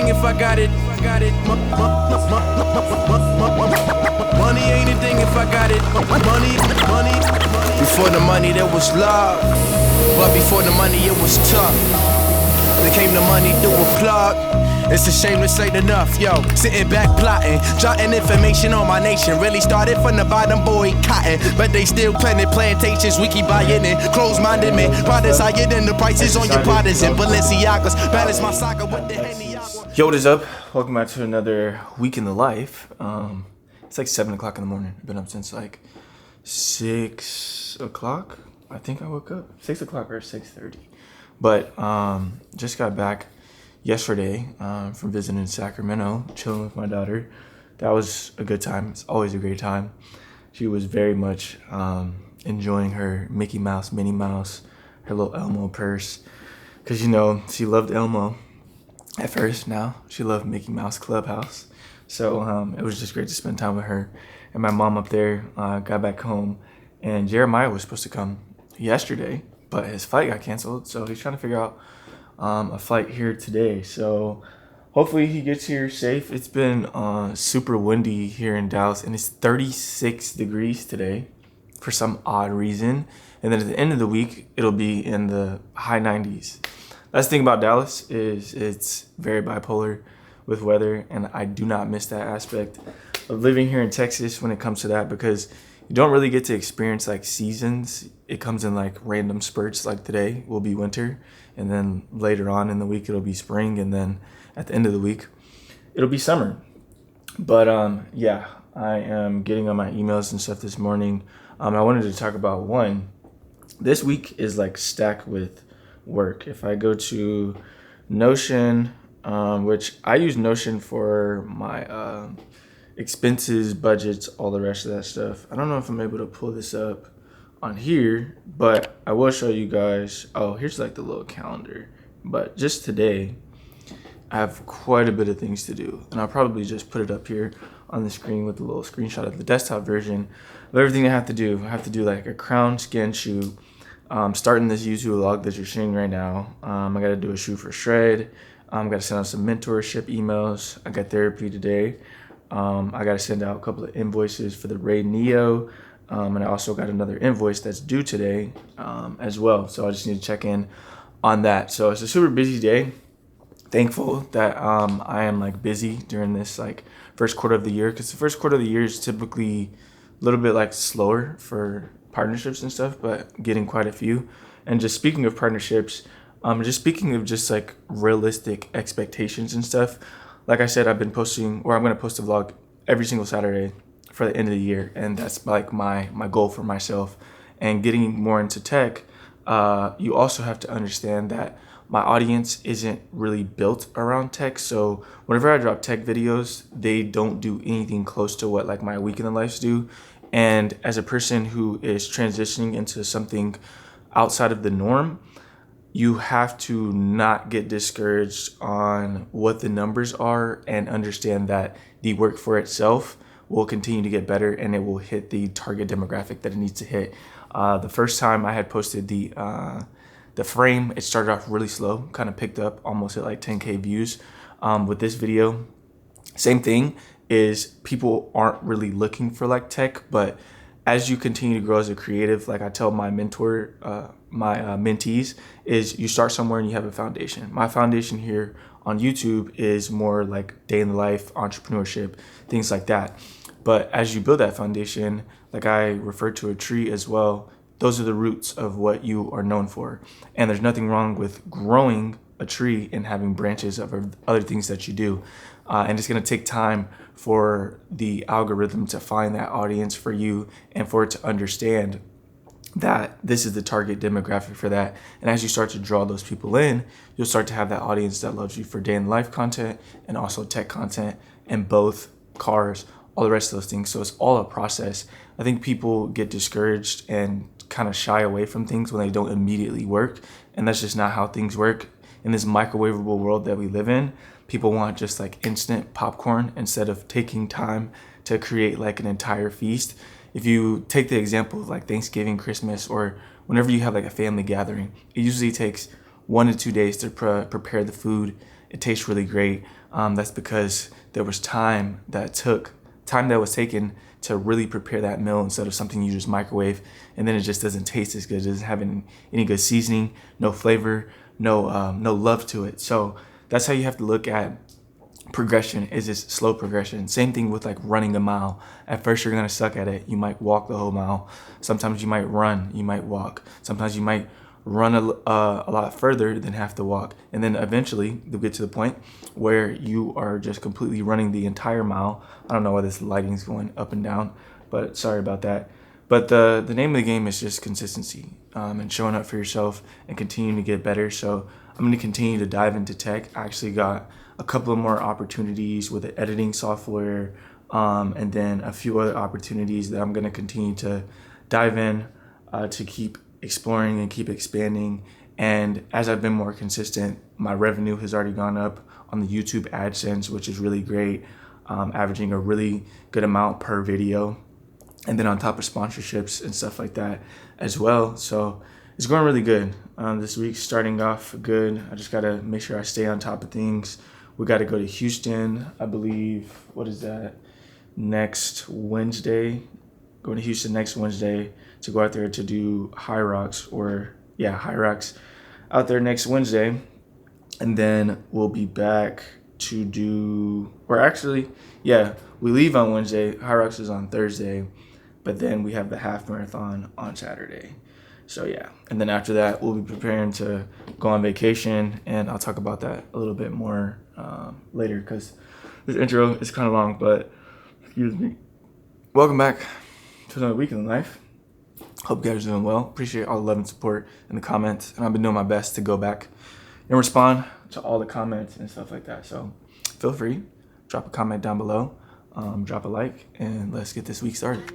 thing if I got it. Money ain't a thing if I got it. Money. Before the money there was love, but before the money it was tough. Then came the money through a plug. It's a shame this ain't enough, yo. Sitting back plotting, jotting information on my nation. Really started from the bottom, boy, cotton. But they still planted plantations, we keep buying it. Close-minded men, products higher than the prices on your products. And Balenciagas, balance my soccer with the Henny. Yo, what is up? Welcome back to another week in the life. It's like 7 o'clock in the morning. I've been up since like 6 o'clock. I think I woke up 6 o'clock or 6:30. But just got back yesterday from visiting Sacramento, chilling with my daughter. That was a good time. It's always a great time. She was very much enjoying her Mickey Mouse, Minnie Mouse, her little Elmo purse. Because, you know, she loved Elmo at first. Now she loved Mickey Mouse Clubhouse. So it was just great to spend time with her. And my mom up there got back home. And Jeremiah was supposed to come yesterday, but his flight got canceled. So he's trying to figure out a flight here today. So hopefully he gets here safe. It's been super windy here in Dallas, and it's 36 degrees today for some odd reason. And then at the end of the week, it'll be in the high 90s. That's the thing about Dallas is it's very bipolar with weather, and I do not miss that aspect of living here in Texas when it comes to that, because you don't really get to experience like seasons. It comes in like random spurts. Like today will be winter, and then later on in the week it'll be spring, and then at the end of the week it'll be summer. But yeah, I am getting on my emails and stuff this morning. I wanted to talk about one. This week is like stacked with work. If I go to Notion, which I use Notion for my expenses, budgets, all the rest of that stuff. I don't know if I'm able to pull this up on here, but I will show you guys. Oh, here's like the little calendar. But just today, I have quite a bit of things to do, and I'll probably just put it up here on the screen with a little screenshot of the desktop version of everything I have to do. I have to do like a crown skin shoot, starting this YouTube vlog that you're seeing right now. I got to do a shoot for Shred. I got to send out some mentorship emails. I got therapy today. I got to send out a couple of invoices for the Ray Neo. And I also got another invoice that's due today as well. So I just need to check in on that. So it's a super busy day. Thankful that I am like busy during this like first quarter of the year, because the first quarter of the year is typically a little bit like slower for partnerships and stuff, but getting quite a few. And just speaking of partnerships, just speaking of just like realistic expectations and stuff, like I said, I've been posting, or I'm going to post a vlog every single Saturday for the end of the year. And that's like my goal for myself. And getting more into tech, you also have to understand that my audience isn't really built around tech. So whenever I drop tech videos, they don't do anything close to what like my week in the lives do. And as a person who is transitioning into something outside of the norm, you have to not get discouraged on what the numbers are, and understand that the work for itself will continue to get better, and it will hit the target demographic that it needs to hit. The first time I had posted the frame, it started off really slow, kind of picked up, almost at like 10K views. With this video, same thing, is people aren't really looking for like tech, but as you continue to grow as a creative, like I tell my mentor, my mentees, is you start somewhere and you have a foundation. My foundation here on YouTube is more like day in the life, entrepreneurship, things like that. But as you build that foundation, like I refer to a tree as well, those are the roots of what you are known for. And there's nothing wrong with growing a tree and having branches of other things that you do. And it's going to take time for the algorithm to find that audience for you, and for it to understand that this is the target demographic for that. And as you start to draw those people in, you'll start to have that audience that loves you for day in the life content and also tech content, and both cars, all the rest of those things. So it's all a process. I think people get discouraged and kind of shy away from things when they don't immediately work. And that's just not how things work. In this microwavable world that we live in, people want just like instant popcorn instead of taking time to create like an entire feast. If you take the example of like Thanksgiving, Christmas, or whenever you have like a family gathering, it usually takes 1 to 2 days to prepare the food it tastes really great. That's because there was time that was taken to really prepare that meal instead of something you just microwave, and then it just doesn't taste as good. It doesn't have any good seasoning, no flavor, no love to it. So that's how you have to look at progression. Is this slow progression? Same thing with like running a mile. At first you're gonna suck at it. You might walk the whole mile. Sometimes you might run, you might walk. Sometimes you might run a lot further than have to walk. And then eventually you'll get to the point where you are just completely running the entire mile. I don't know why this lighting's going up and down, but sorry about that. But the name of the game is just consistency, and showing up for yourself and continuing to get better. So I'm going to continue to dive into tech. I actually got a couple of more opportunities with the editing software, and then a few other opportunities that I'm going to continue to dive in to keep exploring and keep expanding. And as I've been more consistent, my revenue has already gone up on the YouTube AdSense, which is really great, averaging a really good amount per video. And then on top of sponsorships and stuff like that as well. So it's going really good. This week's starting off good. I just got to make sure I stay on top of things. We got to go to Houston, I believe. What is that? Next Wednesday. Going to Houston next Wednesday to go out there to do High Rocks out there next Wednesday. And then we'll be back to do, we leave on Wednesday. High Rocks is on Thursday. But then we have the half marathon on Saturday. So yeah, and then after that, we'll be preparing to go on vacation, and I'll talk about that a little bit more later because this intro is kind of long, but excuse me. Welcome back to another week in life. Hope you guys are doing well. Appreciate all the love and support in the comments, and I've been doing my best to go back and respond to all the comments and stuff like that. So feel free, drop a comment down below, drop a like, and let's get this week started.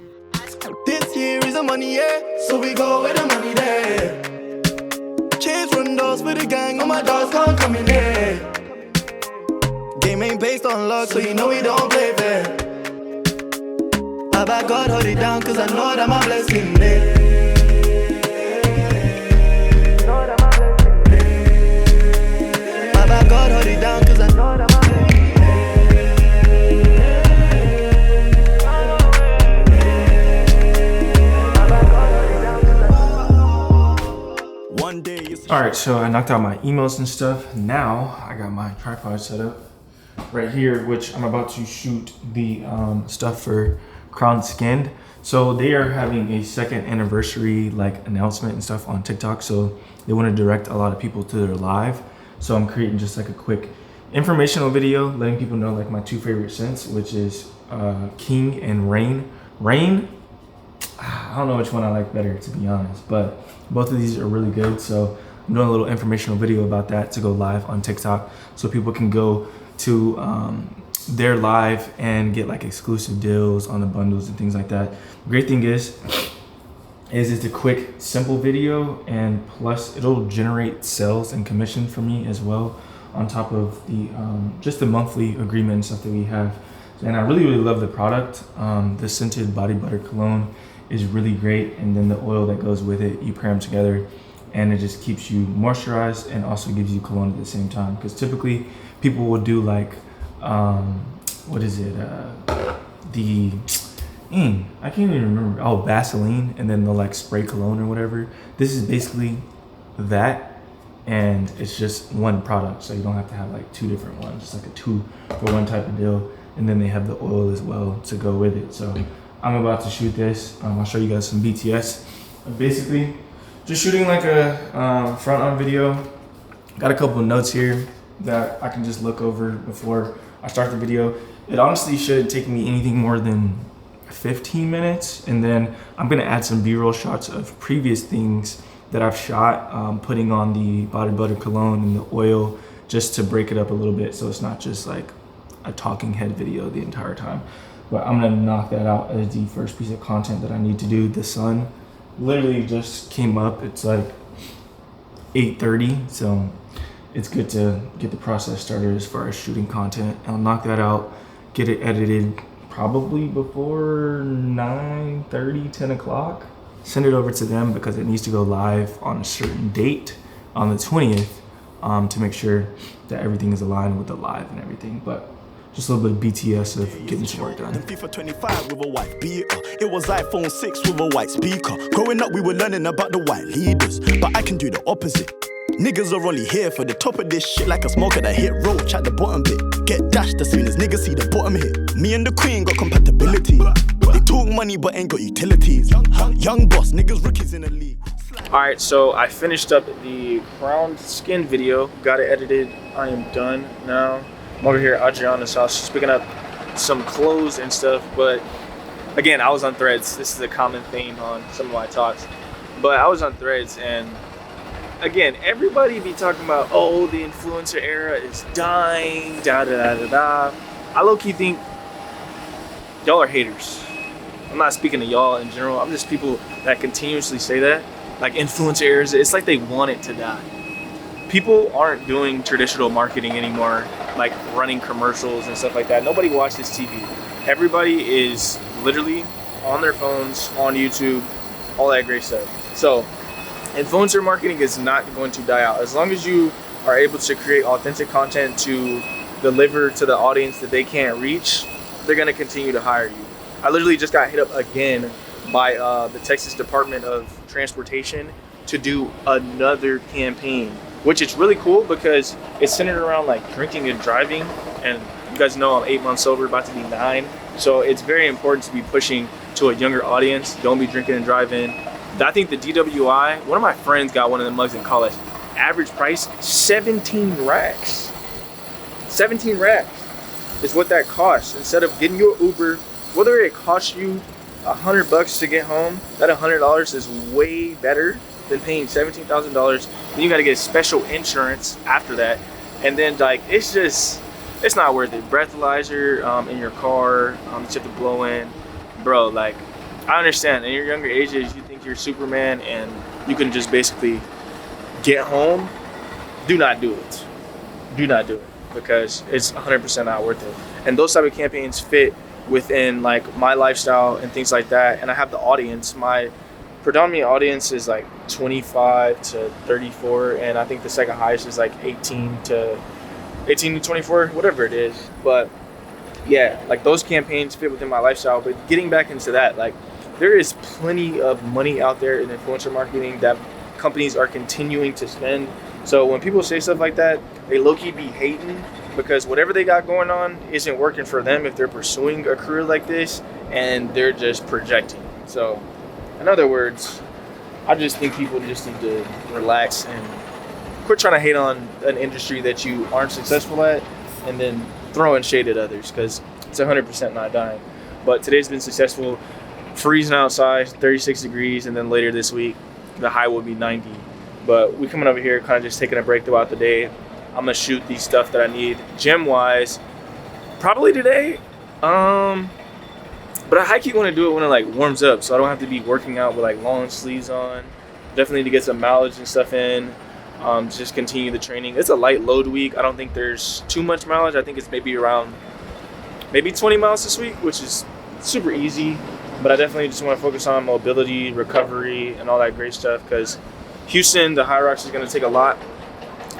This year is a money year, so we go where the money there. Chains run doors for the gang, all my dogs can't come in here. Game ain't based on luck, so you know we don't play fair. I beg God hold it down, cause I know that my blessing there. I beg God hold it down, cause I know that my blessing there. All right, so I knocked out my emails and stuff. Now I got my tripod set up right here, which I'm about to shoot the stuff for Crown Skinned. So they are having a second anniversary like announcement and stuff on TikTok. So they want to direct a lot of people to their live. So I'm creating just like a quick informational video, letting people know like my two favorite scents, which is King and Rain. Rain, I don't know which one I like better, to be honest, but both of these are really good. So I'm doing a little informational video about that to go live on TikTok so people can go to their live and get like exclusive deals on the bundles and things like that. The great thing is it's a quick, simple video, and plus it'll generate sales and commission for me as well on top of the just the monthly agreement and stuff that we have. And I really love the product. The scented body butter cologne is really great, and then the oil that goes with it, you pair them together and it just keeps you moisturized and also gives you cologne at the same time. Because typically people will do like I can't even remember, Vaseline, and then they'll like spray cologne or whatever. This is basically that, and it's just one product, so you don't have to have like two different ones. It's like a 2-for-1 type of deal, and then they have the oil as well to go with it. So I'm about to shoot this. I'll show you guys some BTS. Basically, just shooting like a front-on video. Got a couple of notes here that I can just look over before I start the video. It honestly shouldn't take me anything more than 15 minutes, and then I'm gonna add some B-roll shots of previous things that I've shot, putting on the body butter cologne and the oil just to break it up a little bit so it's not just like a talking head video the entire time. But I'm gonna knock that out as the first piece of content that I need to do. The sun literally just came up. It's like 8:30, so it's good to get the process started as far as shooting content. I'll knock that out, get it edited probably before 9:30, 10 o'clock. Send it over to them because it needs to go live on a certain date on the 20th. to make sure that everything is aligned with the live and everything. But just a little bit of BTS of getting some work done. FIFA 25 with a white beater. It was iPhone 6 with a white speaker. Growing up, we were learning about the white leaders, but I can do the opposite. Niggas are only here for the top of this shit, like a smoker that hit roach at the bottom bit. Get dashed as soon as niggas see the bottom hit. Me and the queen got compatibility. They talk money but ain't got utilities. Young boss, niggas rookies in the league. Alright, so I finished up the crowned skin video, got it edited. I am done now. I'm over here at Adriana's house, she's picking up some clothes and stuff, but again, I was on Threads. This is a common theme on some of my talks, but I was on Threads, and again, everybody be talking about, oh, the influencer era is dying, da da da da da. I low-key think y'all are haters. I'm not speaking to y'all in general, I'm just people that continuously say that. Like influencer eras, it's like they want it to die. People aren't doing traditional marketing anymore, like running commercials and stuff like that. Nobody watches TV. Everybody is literally on their phones, on YouTube, all that great stuff. So influencer marketing is not going to die out. As long as you are able to create authentic content to deliver to the audience that they can't reach, they're gonna continue to hire you. I literally just got hit up again by the Texas Department of Transportation to do another campaign, which is really cool because it's centered around like drinking and driving, and you guys know I'm 8 months sober, about to be 9, so it's very important to be pushing to a younger audience. Don't be drinking and driving. I think the DWI, one of my friends got one of the mugs in college. Average price 17 racks. 17 racks is what that costs. Instead of getting your Uber, whether it costs you $100 to get home, that $100 is way better than paying $17,000. Then you got to get special insurance after that, and then like it's not worth it. Breathalyzer in your car that you have to blow in, bro. Like I understand in your younger ages you think you're Superman and you can just basically get home. Do not do it. Do not do it because it's 100% not worth it. And those type of campaigns fit within like my lifestyle and things like that, and I have the audience. My predominant audience is like 25 to 34, and I think the second highest is like 18 to 24, whatever it is. But yeah, like those campaigns fit within my lifestyle. But getting back into that, like there is plenty of money out there in influencer marketing that companies are continuing to spend. So when people say stuff like that, they low-key be hating because whatever they got going on isn't working for them if they're pursuing a career like this, and they're just projecting. So in other words, I just think people just need to relax and quit trying to hate on an industry that you aren't successful at and then throwing shade at others, because it's 100% not dying. But today's been successful. Freezing outside, 36 degrees, and then later this week the high will be 90. But we coming over here kind of just taking a break throughout the day. I'm gonna shoot these stuff that I need gym wise probably today, but I high-key want to do it when it like warms up, so I don't have to be working out with like long sleeves on. Definitely need to get some mileage and stuff in, just continue the training. It's a light load week. I don't think there's too much mileage. I think it's maybe 20 miles this week, which is super easy. But I definitely just want to focus on mobility, recovery, and all that great stuff, because Houston, the High Rocks, is going to take a lot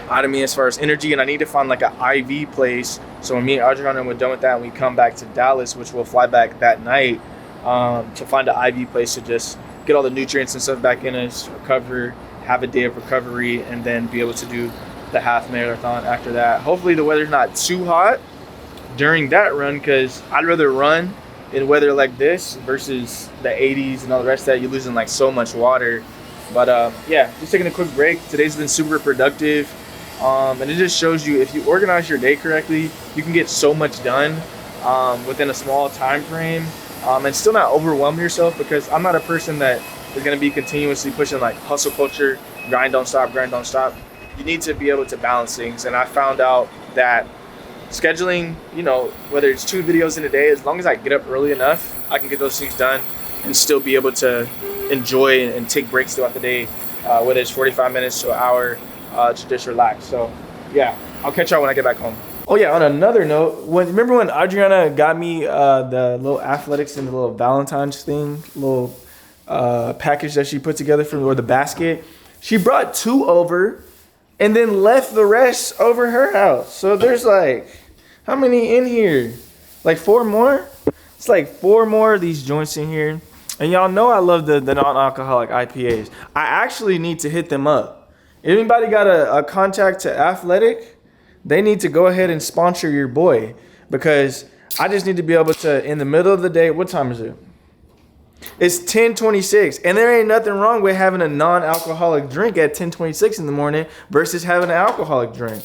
out of me as far as energy, and I need to find like an IV place. So when me and Adriana were done with that, and we come back to Dallas, which we'll fly back that night, to find an IV place to just get all the nutrients and stuff back in us, recover, have a day of recovery, and then be able to do the half marathon after that. Hopefully the weather's not too hot during that run, because I'd rather run in weather like this versus the 80s and all the rest of that. You're losing like so much water. But yeah, just taking a quick break. Today's been super productive, and it just shows you if you organize your day correctly, you can get so much done within a small time frame, and still not overwhelm yourself, because I'm not a person that is going to be continuously pushing like hustle culture, grind don't stop, grind don't stop. You need to be able to balance things, and I found out that scheduling, you know, whether it's 2 videos in a day, as long as I get up early enough, I can get those things done and still be able to enjoy and take breaks throughout the day, whether it's 45 minutes to an hour, to just relax. So yeah, I'll catch y'all when I get back home. Oh yeah, on another note, remember when Adriana got me the little athletics and the little Valentine's thing, little package that she put together or the basket? She brought 2 over. and then left the rest over her house. So there's like, how many in here? Like 4 more? It's like 4 more of these joints in here. And y'all know I love the non-alcoholic IPAs. I actually need to hit them up. Anybody got a contact to Athletic? They need to go ahead and sponsor your boy, because I just need to be able to, in the middle of the day, what time is it? It's 10:26, and there ain't nothing wrong with having a non-alcoholic drink at 10:26 in the morning versus having an alcoholic drink.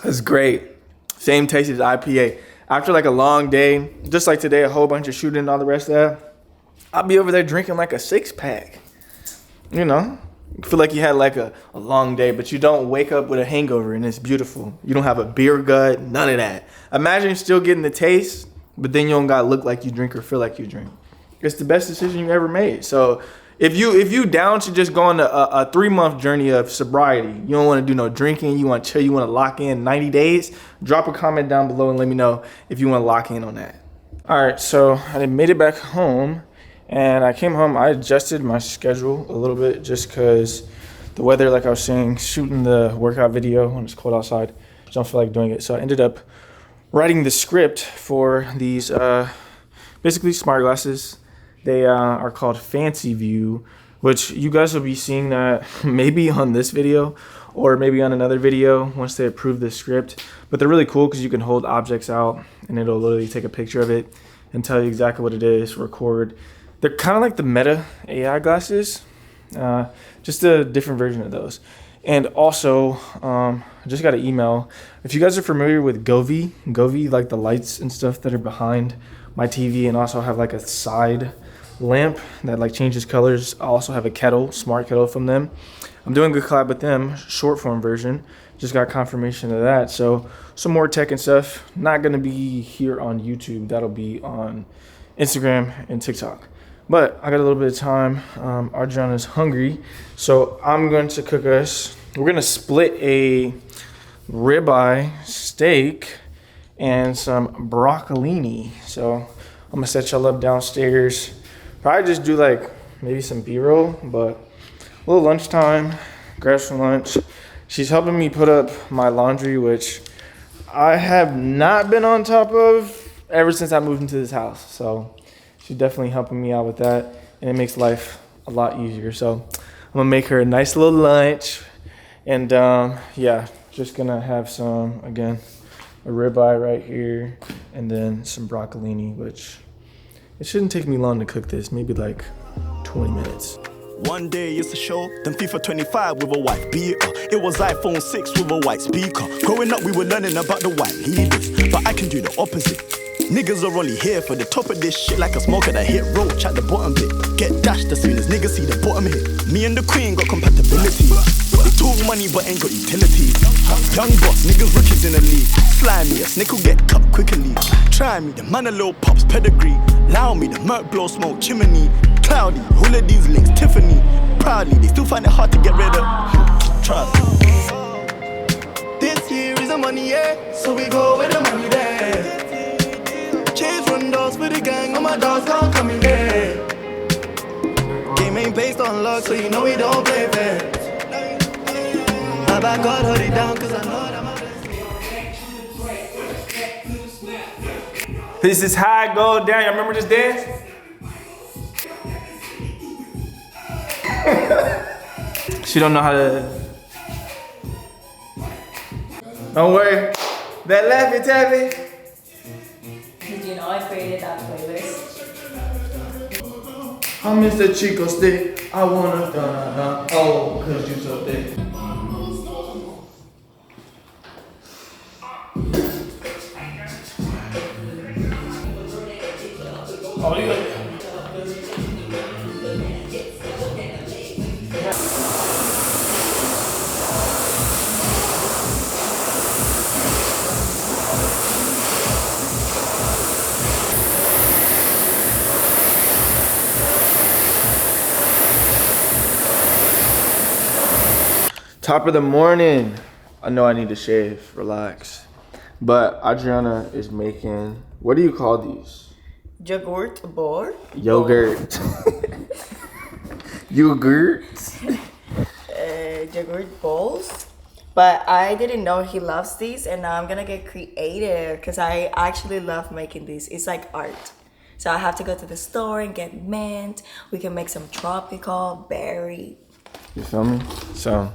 That's great. Same taste as IPA. After like a long day, just like today, a whole bunch of shooting and all the rest of that, I'll be over there drinking like a 6-pack. You know, you feel like you had like a long day, but you don't wake up with a hangover, and it's beautiful. You don't have a beer gut, none of that. Imagine still getting the taste, but then you don't gotta look like you drink or feel like you drink. It's the best decision you ever made. So if you down to just go on a 3-month journey of sobriety, you don't want to do no drinking, you want to chill, you want to lock in 90 days, drop a comment down below and let me know if you want to lock in on that. All right, so I made it back home, and I came home. I adjusted my schedule a little bit just because the weather, like I was saying, shooting the workout video when it's cold outside, just don't feel like doing it. So I ended up writing the script for these basically smart glasses. They are called Fancy View, which you guys will be seeing that maybe on this video or maybe on another video once they approve the script. But they're really cool because you can hold objects out and it'll literally take a picture of it and tell you exactly what it is, record. They're kind of like the Meta AI glasses, just a different version of those. And also, I just got an email. If you guys are familiar with Govee, like the lights and stuff that are behind my TV, and also have like a side lamp that like changes colors. I also have a kettle, smart kettle from them. I'm doing a good collab with them, short form version. Just got confirmation of that. So some more tech and stuff. Not gonna be here on YouTube. That'll be on Instagram and TikTok. But I got a little bit of time. Adriana's hungry, so I'm going to cook us. We're gonna split a ribeye steak and some broccolini. So I'm gonna set y'all up downstairs. Probably just do like maybe some B-roll, but a little lunchtime, grab some lunch. She's helping me put up my laundry, which I have not been on top of ever since I moved into this house. So she's definitely helping me out with that, and it makes life a lot easier. So I'm gonna make her a nice little lunch, and yeah, just gonna have some, again, a ribeye right here, and then some broccolini, which it shouldn't take me long to cook this, maybe like 20 minutes. One day it's a show, then FIFA 25 with a white beater. It was iPhone 6 with a white speaker. Growing up we were learning about the white leaders, but I can do the opposite. Niggas are only here for the top of this shit, like a smoker that hit roach at the bottom bit. Get dashed as soon as niggas see the bottom hit. Me and the queen got compatibility. They talk money but ain't got utilities. Young boss, niggas riches in the league. Slimy, a snake will get cut quickly. Try me, the man a little pops pedigree. Allow me, the murk blow smoke chimney. Cloudy, all of these links, Tiffany. Proudly, they still find it hard to get rid of. Trust. This here is the money, yeah, so we go where the money there. Chase run doors for the gang, all my dogs can't come in there. Game ain't based on luck, so you know we don't play fair. My back God hold it down, cause I know that my best. This is how I go down. Y'all remember this dance? She don't know how to. Don't worry. That Laffy Taffy. Did you know I created that playlist? I miss the Chico stick. I wanna oh, cause you so thick. Oh, yeah. Top of the morning. I know I need to shave, relax. But Adriana is making, what do you call these? Yogurt bar. Yogurt. Yogurt. Yogurt bowls. But I didn't know he loves these, and now I'm gonna get creative because I actually love making these. It's like art. So I have to go to the store and get mint. We can make some tropical berry. You feel me? So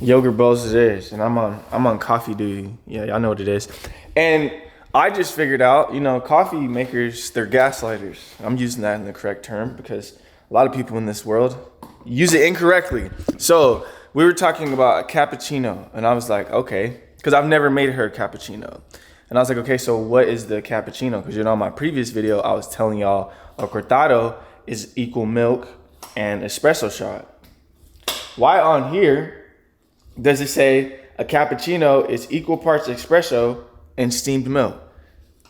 yogurt bowls it is, and I'm on coffee duty. Yeah, y'all know what it is. And I just figured out, you know, coffee makers, they're gaslighters. I'm using that in the correct term because a lot of people in this world use it incorrectly. So we were talking about a cappuccino, and I was like, okay, because I've never made her a cappuccino. And I was like, okay, so what is the cappuccino? Because, you know, in my previous video, I was telling y'all a cortado is equal milk and espresso shot. Why on here does it say a cappuccino is equal parts espresso and steamed milk?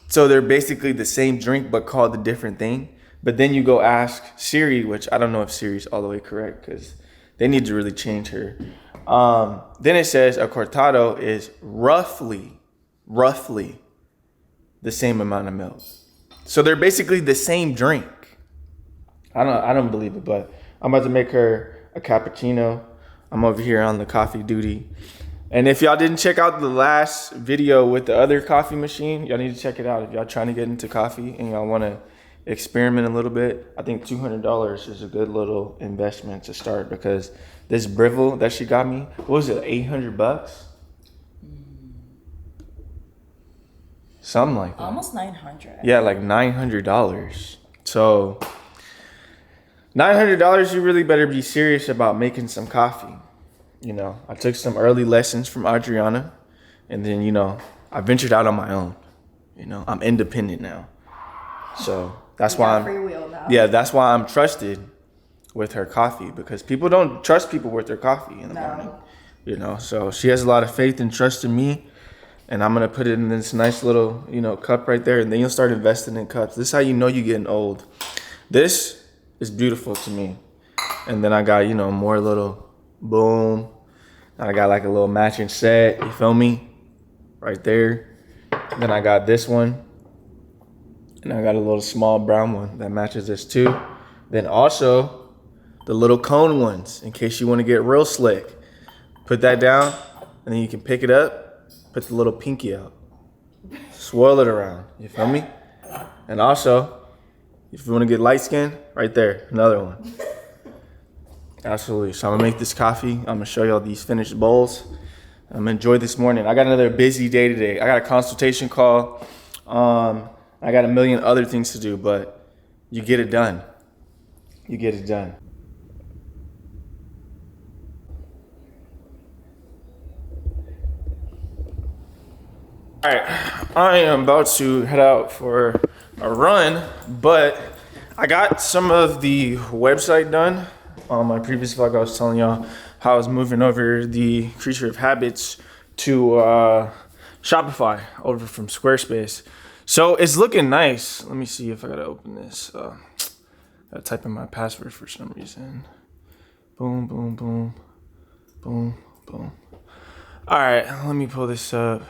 So they're basically the same drink, but called a different thing. But then you go ask Siri, which I don't know if Siri's all the way correct because they need to really change her. Then it says a cortado is roughly the same amount of milk. So they're basically the same drink. I don't believe it, but I'm about to make her a cappuccino. I'm over here on the coffee duty. And if y'all didn't check out the last video with the other coffee machine, y'all need to check it out. If y'all trying to get into coffee and y'all want to experiment a little bit, I think $200 is a good little investment to start because this Breville that she got me, what was it, $800? Something like that. Almost 900. Yeah, like $900. So $900, you really better be serious about making some coffee. You know, I took some early lessons from Adriana, and then, you know, I ventured out on my own. You know, I'm independent now. So that's why I'm free will now. Yeah, that's why I'm trusted with her coffee, because people don't trust people with their coffee in the morning. You know, so she has a lot of faith and trust in me, and I'm gonna put it in this nice little, you know, cup right there, and then you'll start investing in cups. This is how you know you're getting old. This is beautiful to me. And then I got, you know, more little boom. I got like a little matching set, you feel me? Right there. Then I got this one. And I got a little small brown one that matches this too. Then also the little cone ones, in case you want to get real slick. Put that down, and then you can pick it up, put the little pinky out. Swirl it around, you feel me? And also, if you want to get light skin, right there, another one. Absolutely. So I'm gonna make this coffee. I'm gonna show y'all these finished bowls. I'm gonna enjoy this morning. I got another busy day today. I got a consultation call. I got a million other things to do, but you get it done. You get it done. All right, I am about to head out for a run, but I got some of the website done. On my previous vlog, I was telling y'all how I was moving over the Creature of Habits to Shopify over from Squarespace. So it's looking nice. Let me see if I gotta open this. Gotta type in my password for some reason. Boom, boom, boom, boom, boom. All right, let me pull this up.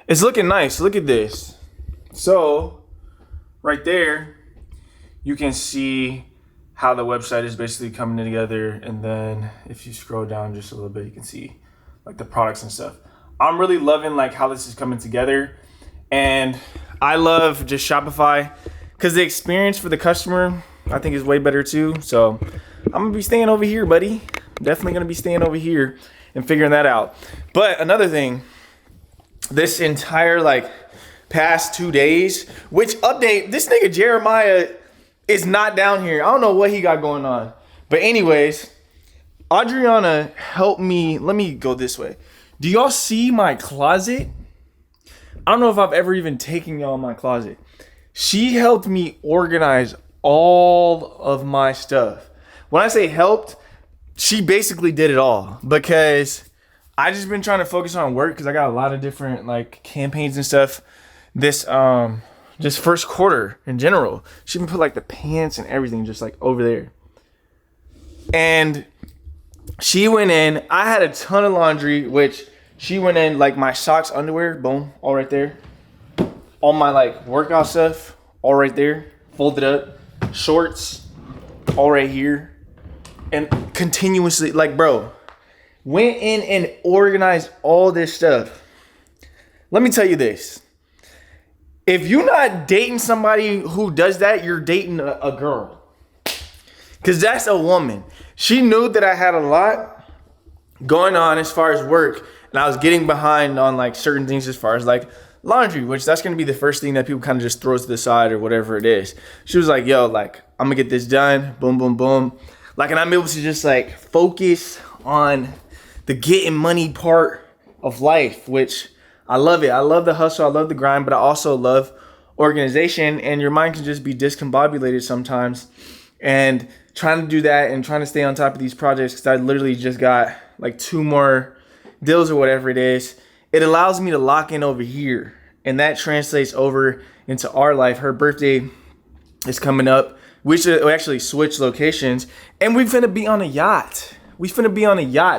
It's looking nice. Look at this. So right there, you can see how the website is basically coming together, and then if you scroll down just a little bit, you can see like the products and stuff. I'm really loving like how this is coming together, and I love just Shopify because the experience for the customer I think is way better too. So I'm gonna be staying over here, buddy. Definitely gonna be staying over here and figuring that out. But another thing, this entire like past 2 days, which update, this nigga Jeremiah is not down here. I don't know what he got going on. But anyways, Adriana helped me. Let me go this way. Do y'all see my closet? I don't know if I've ever even taken y'all in my closet. She helped me organize all of my stuff. When I say helped, she basically did it all, because I just been trying to focus on work because I got a lot of different like campaigns and stuff this just first quarter in general. She even put like the pants and everything just like over there. And she went in, I had a ton of laundry, which she went in like my socks, underwear, boom, all right there. All my like workout stuff, all right there, folded up. Shorts, all right here. and continuously, like, bro, went in and organized all this stuff. Let me tell you this. If you're not dating somebody who does that, you're dating a girl. Because that's a woman. She knew that I had a lot going on as far as work. And I was getting behind on like certain things as far as like laundry, which that's going to be the first thing that people kind of just throw to the side or whatever it is. She was like, yo, like, I'm going to get this done. Boom, boom, boom. Like, and I'm able to just like focus on the getting money part of life, which I love it. I love the hustle. I love the grind, but I also love organization. And your mind can just be discombobulated sometimes. And trying to do that and trying to stay on top of these projects, because I literally just got like 2 more deals or whatever it is. It allows me to lock in over here. And that translates over into our life. Her birthday is coming up. We should actually switch locations. And we finna be on a yacht.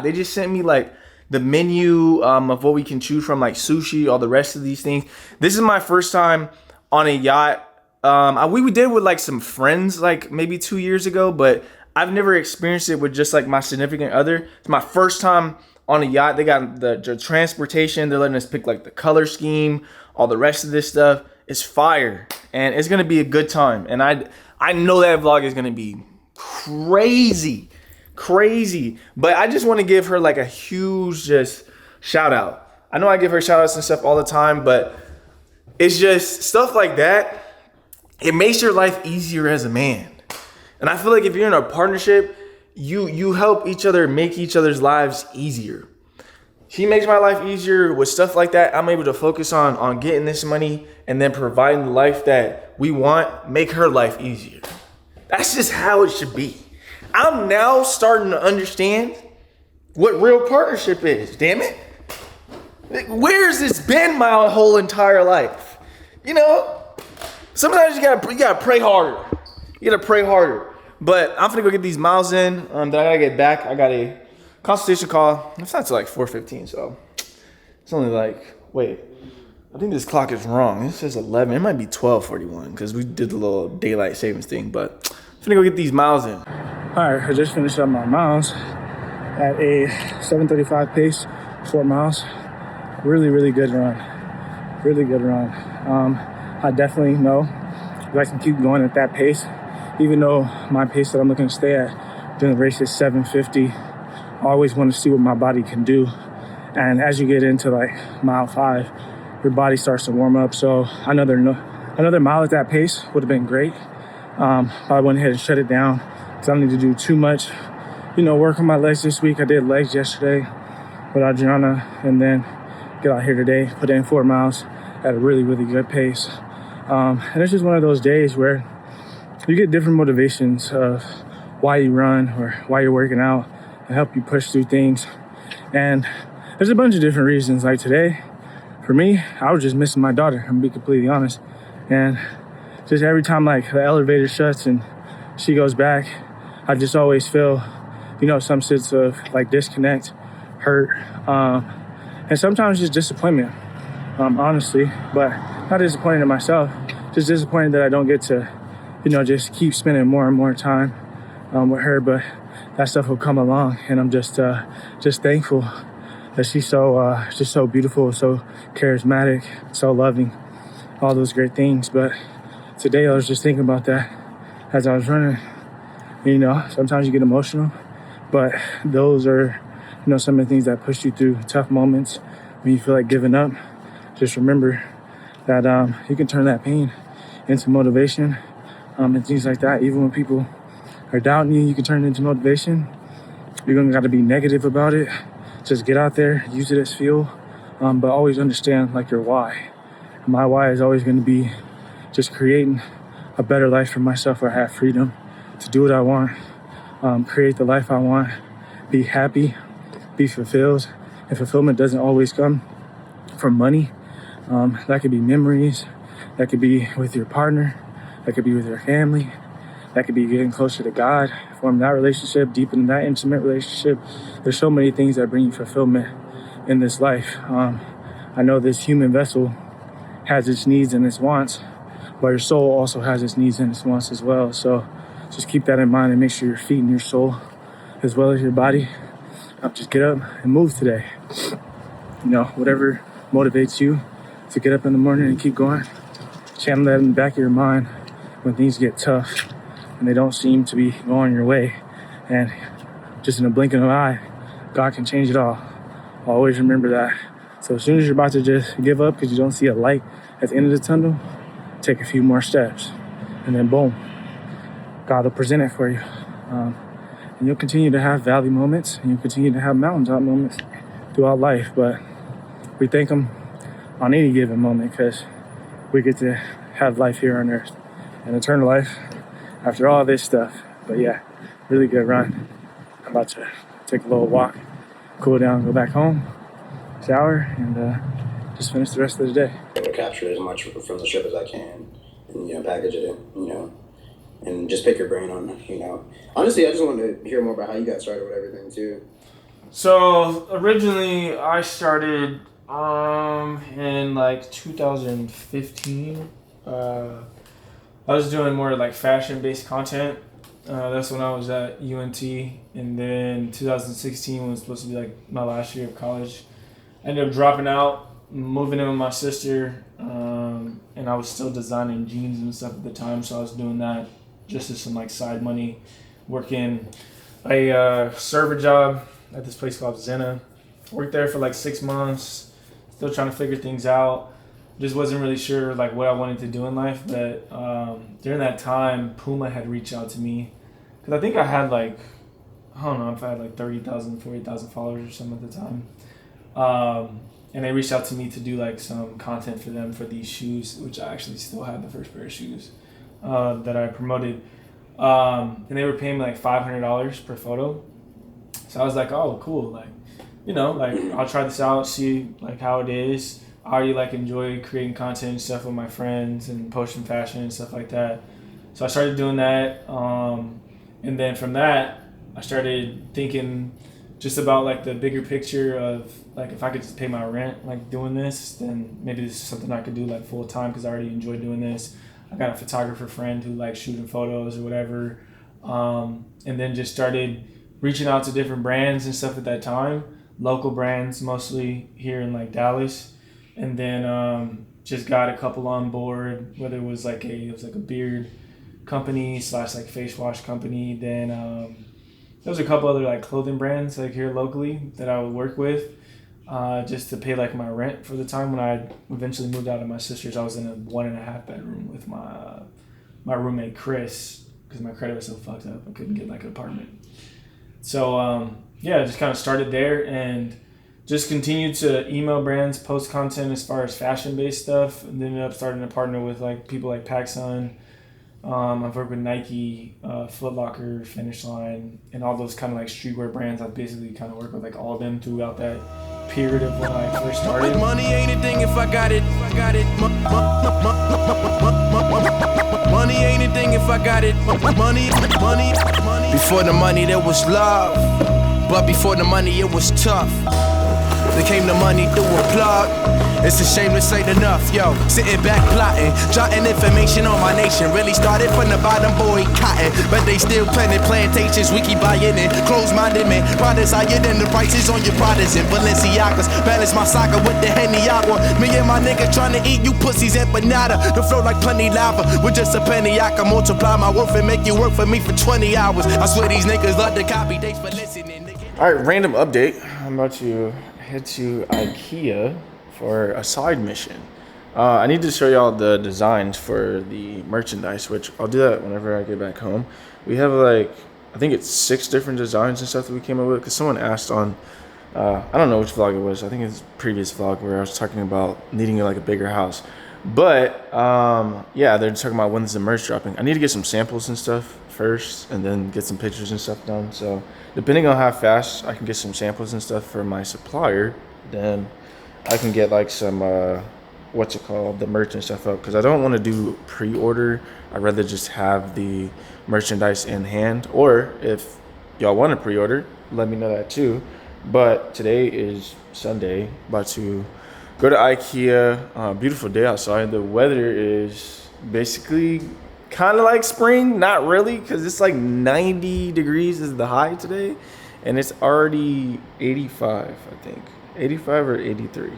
They just sent me like the menu of what we can choose from, like sushi, all the rest of these things. This is my first time on a yacht. We did with like some friends like maybe 2 years ago, but I've never experienced it with just like my significant other. It's my first time on a yacht. They got the transportation. They're letting us pick like the color scheme, all the rest of this stuff. It's fire, and it's gonna be a good time. And I know that vlog is gonna be crazy. But I just want to give her like a huge just shout out. I know I give her shout outs and stuff all the time, but it's just stuff like that. It makes your life easier as a man. And I feel like if you're in a partnership, you help each other make each other's lives easier. She makes my life easier with stuff like that. I'm able to focus on getting this money and then providing the life that we want, make her life easier. That's just how it should be. I'm now starting to understand what real partnership is, damn it. Where's this been my whole entire life? You know, sometimes you gotta pray harder. You gotta pray harder. But I'm gonna go get these miles in. Then I gotta get back. I got a consultation call. It's not till like 4:15, so it's only like, wait, I think this clock is wrong. It says 11. It might be 12:41 because we did the little daylight savings thing. But I'm gonna go get these miles in. All right, I just finished up my miles at a 7:35 pace, 4 miles. Really good run. I definitely know if I can keep going at that pace, even though my pace that I'm looking to stay at during the race is 7:50. I always want to see what my body can do. And as you get into like mile 5, your body starts to warm up. So another mile at that pace would have been great. I went ahead and shut it down because I don't need to do too much, work on my legs this week. I did legs yesterday with Adriana, and then get out here today, put in 4 miles at a really good pace. And it's just one of those days where you get different motivations of why you run or why you're working out and help you push through things. And there's a bunch of different reasons. Like today, for me, I was just missing my daughter, I'm gonna be completely honest. And just every time like the elevator shuts and she goes back, I just always feel, some sense of like disconnect, hurt, and sometimes just disappointment, honestly, but not disappointed in myself, just disappointed that I don't get to, just keep spending more and more time with her. But that stuff will come along, and I'm just thankful that she's just so beautiful, so charismatic, so loving, all those great things. But today I was just thinking about that as I was running. Sometimes you get emotional, but those are, some of the things that push you through tough moments when you feel like giving up. Just remember that you can turn that pain into motivation and things like that. Even when people are doubting you, you can turn it into motivation. You're gonna gotta be negative about it. Just get out there, use it as fuel, but always understand like your why. My why is always gonna be just creating a better life for myself, where I have freedom to do what I want, create the life I want, be happy, be fulfilled. And fulfillment doesn't always come from money. That could be memories, that could be with your partner, that could be with your family, that could be getting closer to God, forming that relationship, deepening that intimate relationship. There's so many things that bring you fulfillment in this life. I know this human vessel has its needs and its wants, but your soul also has its needs and its wants as well. So just keep that in mind and make sure you're feeding your soul as well as your body. Just get up and move today. You know, whatever motivates you to get up in the morning and keep going. Channel that in the back of your mind when things get tough and they don't seem to be going your way. And just in a blink of an eye, God can change it all. Always remember that. So as soon as you're about to just give up because you don't see a light at the end of the tunnel, take a few more steps. And then boom, God will present it for you. And you'll continue to have valley moments and you'll continue to have mountaintop moments throughout life. But we thank Him on any given moment because we get to have life here on earth and eternal life after all this stuff. But yeah, really good run. I'm about to take a little walk, cool down, go back home, shower, and just finish the rest of the day. Capture as much from the trip as I can, and package it in, and just pick your brain on, Honestly, I just wanted to hear more about how you got started with everything too. So originally, I started in like 2015. I was doing more like fashion-based content. That's when I was at UNT, and then 2016 was supposed to be like my last year of college. I ended up dropping out, moving in with my sister, and I was still designing jeans and stuff at the time, so I was doing that just as some like side money, working a server job at this place called Zena. Worked there for like 6 months, still trying to figure things out. Just wasn't really sure like what I wanted to do in life, but during that time, Puma had reached out to me because I think I had like, I don't know if I had like 30,000, 40,000 followers or something at the time. And they reached out to me to do like some content for them for these shoes, which I actually still had the first pair of shoes that I promoted. And they were paying me like $500 per photo. So I was like, oh, cool. Like, I'll try this out, see like how it is. I already like enjoy creating content and stuff with my friends and posting fashion and stuff like that. So I started doing that. And then from that, I started thinking just about like the bigger picture of like if I could just pay my rent like doing this, then maybe this is something I could do like full time because I already enjoy doing this. I got a photographer friend who likes shooting photos or whatever. And then just started reaching out to different brands and stuff at that time, local brands mostly here in like Dallas. And then just got a couple on board, whether it was like a beard company / like face wash company. Then there was a couple other like clothing brands like here locally that I would work with just to pay like my rent for the time. When I eventually moved out of my sister's, I was in a 1.5 bedroom with my roommate Chris because my credit was so fucked up I couldn't get like an apartment. So yeah, just kind of started there and just continued to email brands, post content as far as fashion-based stuff, and then ended up starting to partner with like people like PacSun. I've worked with Nike, Foot Locker, Finish Line, and all those kind of like streetwear brands. I've basically kind of worked with like all of them throughout that period of when I first started. Money ain't a thing if I got it. Money ain't a thing if I got it. Money. Before the money there was love, but before the money it was tough. There came the money through a plug. It's a shame this ain't enough, yo. Sitting back plotting, jotting information on my nation. Really started from the bottom, boy, cotton. But they still planting plantations, we keep buying in. Close-minded man, products higher than the prices on your products and Balenciagas. Balance my soccer with the Henny Aqua. Me and my nigga trying to eat you pussies empanada. The flow like plenty lava. With just a penny, I can multiply my worth and make you work for me for 20 hours. I swear these niggas love to copy, thanks for listening, nigga. All right, random update. I'm about to head to IKEA for a side mission. I need to show y'all the designs for the merchandise, which I'll do that whenever I get back home. We have like, I think it's 6 different designs and stuff that we came up with because someone asked on, I don't know which vlog it was. I think it's a previous vlog where I was talking about needing like a bigger house. But yeah, they're talking about when's the merch dropping. I need to get some samples and stuff first and then get some pictures and stuff done. So depending on how fast I can get some samples and stuff for my supplier, then I can get like some the merch and stuff up, because I don't want to do pre-order. I'd rather just have the merchandise in hand, or if y'all want to pre-order, let me know that too. But today is Sunday, about to go to IKEA. Beautiful day outside. The weather is basically kind of like spring, not really, because it's like 90 degrees is the high today, and it's already 85, I think. 85 or 83.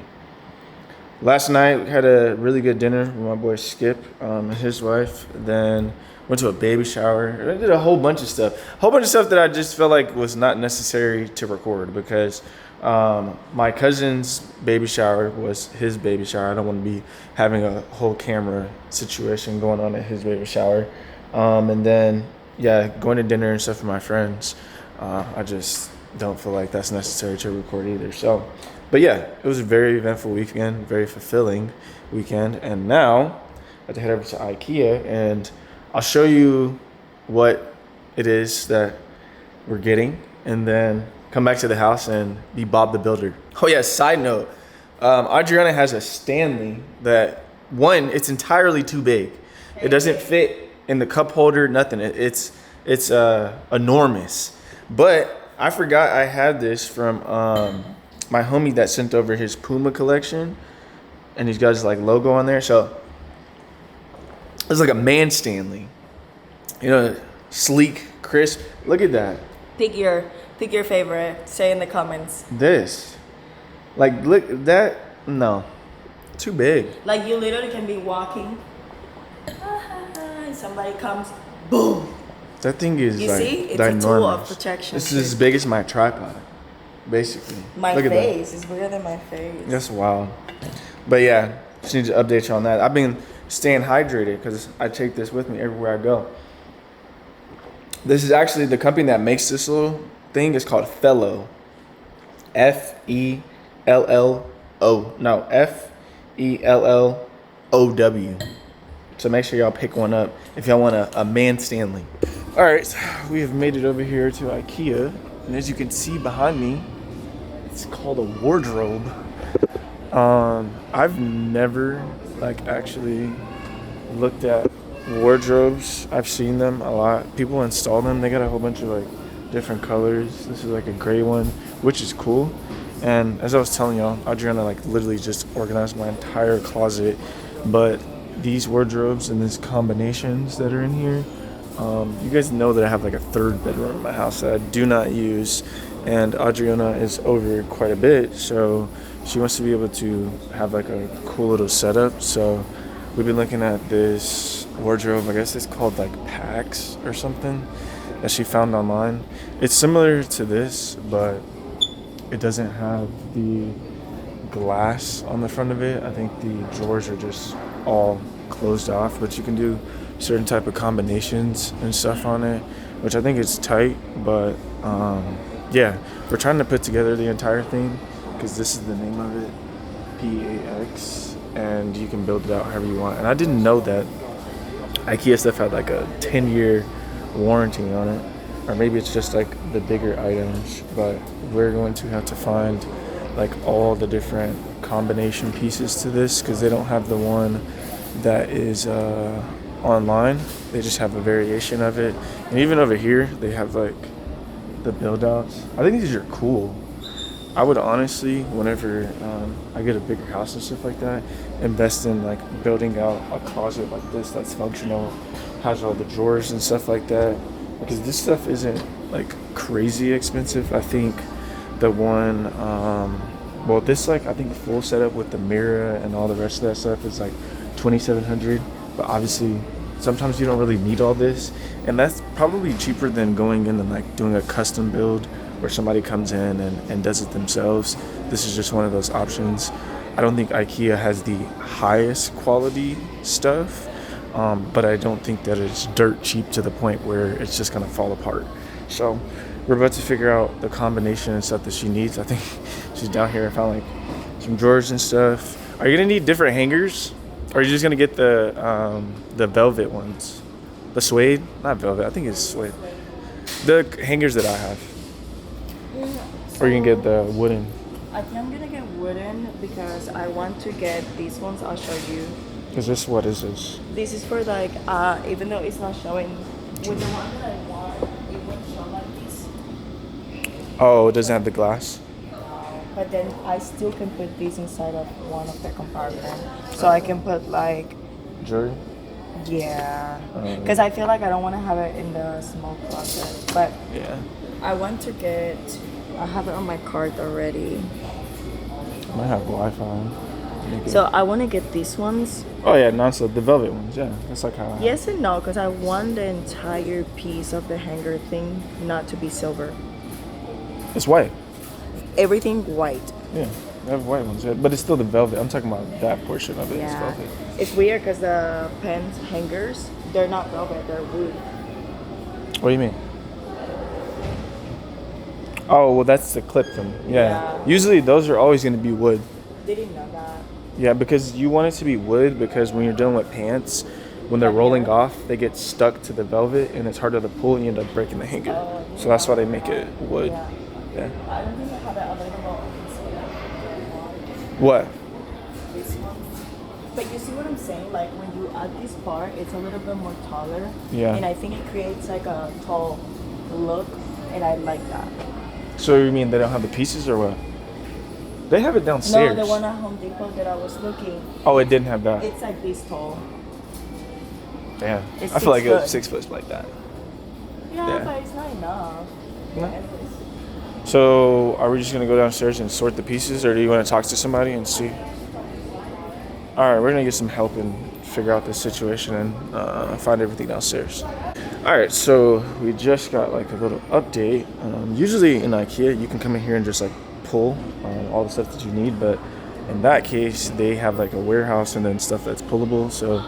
Last night, we had a really good dinner with my boy Skip and his wife. Then went to a baby shower. I did a whole bunch of stuff. That I just felt like was not necessary to record because my cousin's baby shower was his baby shower. I don't want to be having a whole camera situation going on at his baby shower. And then, yeah, going to dinner and stuff with my friends. I just don't feel like that's necessary to record either. So, but yeah, it was a very eventful weekend, very fulfilling weekend. And now I have to head over to IKEA and I'll show you what it is that we're getting and then come back to the house and be Bob the Builder. Oh yeah, side note, Adriana has a Stanley that, one, it's entirely too big. It doesn't fit in the cup holder, nothing. It's enormous. But I forgot I had this from my homie that sent over his Puma collection, and he's got his like logo on there. So it's like a man Stanley, you know, sleek, crisp. Look at that. Pick your favorite. Say in the comments. This, like, look that. No, too big. Like you literally can be walking, and somebody comes, boom. That thing is You like see, it's ginormous. a tool of protection. This is as big as my tripod, basically. My Look at that. face is bigger than my face. That's wild. But yeah, just need to update you on that. I've been staying hydrated because I take this with me everywhere I go. This is actually the company that makes this little thing. It's called Fellow. F-E-L-L-O. No, F-E-L-L-O-W. So make sure y'all pick one up if y'all want a man Stanley. All right, so we have made it over here to IKEA. And as you can see behind me, it's called a wardrobe. I've never actually looked at wardrobes. I've seen them a lot. People install them. They got a whole bunch of different colors. This is a gray one, which is cool. And as I was telling y'all, Adriana literally just organized my entire closet. But these wardrobes and these combinations that are in here, you guys know that I have a third bedroom in my house that I do not use, and Adriana is over quite a bit, so she wants to be able to have a cool little setup. So we've been looking at this wardrobe. I guess it's called Pax or something that she found online. It's similar to this, but it doesn't have the glass on the front of it. I think the drawers are just all closed off, but you can do certain type of combinations and stuff on it, which I think is tight. But yeah, we're trying to put together the entire thing because this is the name of it, PAX, and you can build it out however you want. And I didn't know that IKEA stuff had a 10-year warranty on it, or maybe it's just the bigger items. But we're going to have to find all the different combination pieces to this because they don't have the one that is online. They just have a variation of it. And even over here they have the build outs. I think these are cool. I would honestly, whenever I get a bigger house and stuff like that, invest in building out a closet like this that's functional, has all the drawers and stuff like that, because this stuff isn't crazy expensive. I think the one this I think the full setup with the mirror and all the rest of that stuff is $2,700, but obviously sometimes you don't really need all this, and that's probably cheaper than going in and doing a custom build where somebody comes in and does it themselves. This is just one of those options. I don't think IKEA has the highest quality stuff, but I don't think that it's dirt cheap to the point where it's just gonna fall apart. So we're about to figure out the combination and stuff that she needs. I think she's down here. I found some drawers and stuff. Are you gonna need different hangers? Or are you just gonna get the velvet ones? The suede? Not velvet, I think it's suede. The hangers that I have. Or you can get the wooden. I think I'm gonna get wooden because I want to get these ones. I'll show you. Is this, what is this? This is for even though it's not showing, with the one that I want, it won't show like this. Oh, it doesn't have the glass? But then I still can put these inside of one of the compartments. So I can put Jewelry? Yeah, because I feel like I don't want to have it in the small closet, but Yeah. I want to get. I have it on my cart already. I might have Wi-Fi. So I want to get these ones. Oh yeah, non-slip, the velvet ones. Yeah, that's like how. Yes and no, because I want the entire piece of the hanger thing not to be silver. It's white. Everything white. Yeah, they have white ones. Yeah, but it's still the velvet. I'm talking about that portion of it. It's Yeah. velvet. It's weird because the pen hangers, they're not velvet, they're wood. What do you mean? Oh well, that's the clip thing. Yeah. Usually those are always going to be wood. Didn't know that. Yeah, because you want it to be wood because when you're dealing with pants, when they're rolling off, they get stuck to the velvet and it's harder to pull and you end up breaking the hanger. So that's why they make it wood. Yeah. I don't think I have it available on Insta. What? This one. But you see what I'm saying? Like when you add this part, it's a little bit more taller. Yeah. And I think it creates like a tall look, and I like that. So you mean they don't have the pieces or what? They have it downstairs. No, the one at Home Depot that I was looking, Oh, it didn't have that. it's like this tall. Damn. It's I feel like 6 it's foot. 6 foot like that. Yeah, Yeah. but it's not enough. No. So are we just gonna go downstairs and sort the pieces, or do you want to talk to somebody and see? All right, we're gonna get some help and figure out this situation and find everything downstairs. All right, so we just got like a little update. Usually in IKEA, you can come in here and just like pull all the stuff that you need, but in that case, they have like a warehouse and then stuff that's pullable. So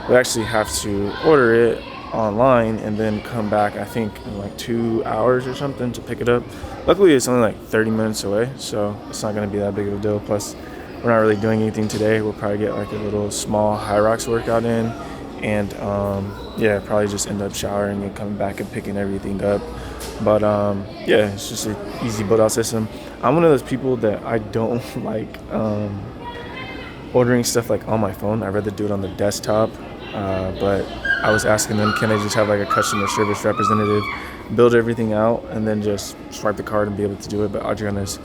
we actually have to order it online and then come back, I think in like 2 hours or something to pick it up. Luckily it's only like 30 minutes away, so it's not going to be that big of a deal. Plus we're not really doing anything today. We'll probably get like a little small high rocks workout in, and yeah, probably just end up showering and coming back and picking everything up. But yeah, it's just an easy build out system. I'm one of those people that I don't like ordering stuff like on my phone. I'd rather do it on the desktop. But I was asking them, can I just have like a customer service representative build everything out and then just swipe the card and be able to do it? But Adriana's